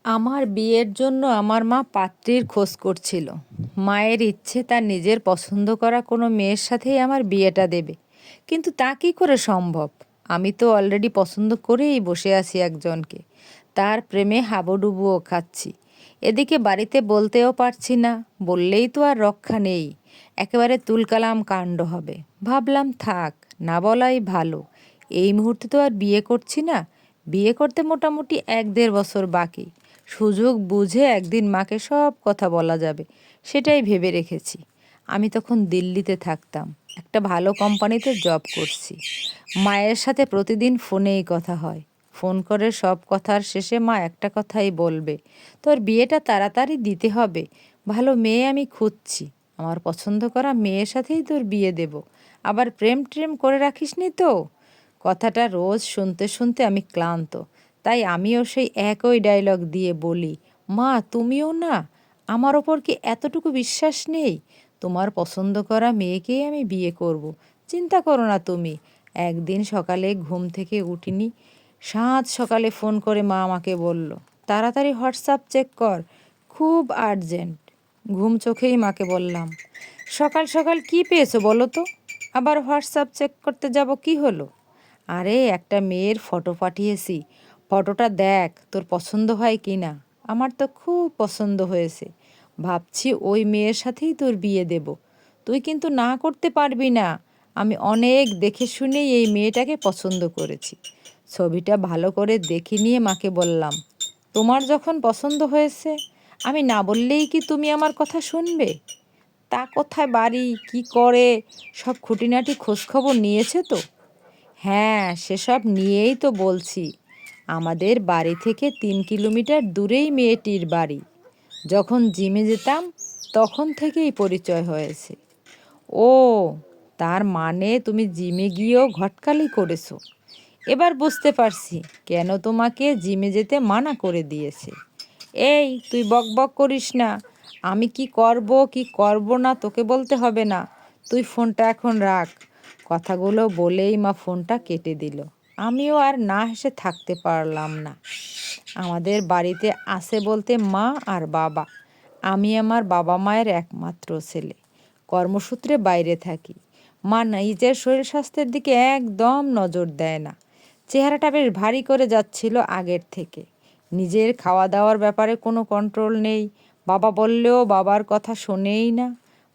আমার বিয়ের জন্য আমার মা পাত্রীর খোঁজ করছিল। মায়ের ইচ্ছে তার নিজের পছন্দ করা কোনো মেয়ের সাথেই আমার বিয়েটা দেবে, কিন্তু তা কী করে সম্ভব? আমি তো অলরেডি পছন্দ করেই বসে আছি একজনকে, তার প্রেমে হাবুডুবুও খাচ্ছি। এদিকে বাড়িতে বলতেও পারছি না, বললেই তো আর রক্ষা নেই, একেবারে তুলকালাম কাণ্ড হবে। ভাবলাম থাক, না বলাই ভালো। এই মুহূর্তে তো আর বিয়ে করছি না, বিয়ে করতে মোটামুটি 1-1.5 বছর বাকি। সুযোগ বুঝে একদিন মাকে সব কথা বলা যাবে, সেটাই ভেবে রেখেছি। আমি তখন দিল্লিতে থাকতাম, একটা ভালো কোম্পানিতে জব করছি। মায়ের সাথে প্রতিদিন ফোনেই কথা হয়। ফোন করে সব কথার শেষে মা একটা কথাই বলবে, তোর বিয়েটা তাড়াতাড়ি দিতে হবে, ভালো মেয়ে আমি খুঁজছি, আমার পছন্দ করা মেয়ের সাথেই তোর বিয়ে দেব, আবার প্রেম ট্রেম করে রাখিসনি তো। কথাটা রোজ শুনতে শুনতে আমি ক্লান্ত, তাই আমিও সেই একই ডায়লগ দিয়ে বলি, মা তুমিও না, আমার ওপর কি এতটুকু বিশ্বাস নেই? তোমার পছন্দ করা মেয়েকেই আমি বিয়ে করব, চিন্তা করো না তুমি। একদিন সকালে ঘুম থেকে উঠিনি, সাত সকালে ফোন করে মা আমাকে বলল, তাড়াতাড়ি হোয়াটসঅ্যাপ চেক কর, খুব আর্জেন্ট। ঘুম চোখেই মাকে বললাম, সকাল সকাল কি পেয়েছো বলো তো? আবার হোয়াটসঅ্যাপ চেক করতে যাব, কি হলো? আরে একটা মেয়ের ফটো পাঠিয়েছি, ফটোটা দেখ তোর পছন্দ হয় কি না। আমার তো খুব পছন্দ হয়েছে, ভাবছি ওই মেয়ের সাথেই তোর বিয়ে দেব। তুই কিন্তু না করতে পারবি না, আমি অনেক দেখে শুনেই এই মেয়েটাকে পছন্দ করেছি। ছবিটা ভালো করে দেখে নিয়ে মাকে বললাম, তোমার যখন পছন্দ হয়েছে, আমি না বললেই কি তুমি আমার কথা শুনবে? তা কোথায় বাড়ি, কি করে, সব খুঁটিনাটি খোঁজখবর নিয়েছে তো? হ্যাঁ, সেসব নিয়েই তো বলছি। আমাদের বাড়ি থেকে 3 কিলোমিটার দূরেই মেয়েটির বাড়ি। যখন জিমে যেতাম তখন থেকেই পরিচয় হয়েছে। ও, তার মানে তুমি জিমে গিয়েও ঘটকালি করেছো। এবার বুঝতে পারছি কেন তোমাকে জিমে যেতে মানা করে দিয়েছে। এই তুই বকবক করিস না, আমি কি করব কি করব না তোকে বলতে হবে না। তুই ফোনটা এখন রাখ। কথাগুলো বলেই মা ফোনটা কেটে দিল। আমিও আর না হেসে থাকতে পারলাম না। আমাদের বাড়িতে আছে বলতে মা আর বাবা। আমি আমার বাবা মায়ের একমাত্র ছেলে, কর্মসূত্রে বাইরে থাকি। মা নিজের শরীর স্বাস্থ্যের দিকে একদম নজর দেয় না। চেহারাটা বেশ ভারী করে যাচ্ছিল আগের থেকে। নিজের খাওয়া দাওয়ার ব্যাপারে কোনো কন্ট্রোল নেই। বাবা বললেও বাবার কথা শোনেই না।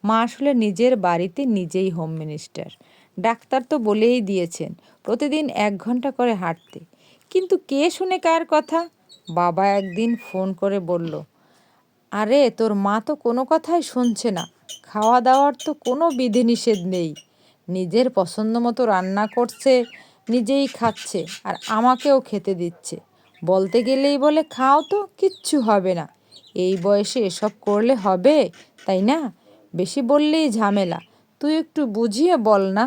মা আসলে নিজের বাড়িতে নিজেই হোম মিনিস্টার। ডাক্তার তো বলেই দিয়েছেন প্রতিদিন 1 ঘন্টা করে হাঁটতে। কিন্তু কে শুনে কার কথা? বাবা একদিন ফোন করে বলল, আরে তোর মা তো কোনো কথাই শুনছে না, খাওয়া দাওয়ার তো কোনো বিধিনিষেধ নেই, নিজের পছন্দ মতো রান্না করছে, নিজেই খাচ্ছে, আর আমাকেও খেতে দিচ্ছে। বলতে গেলেই বলে খাও তো, কিচ্ছু হবে না। এই বয়সে এসব করলে হবে, তাই না? বেশি বললেই ঝামেলা, তুই একটু বুঝিয়ে বল না।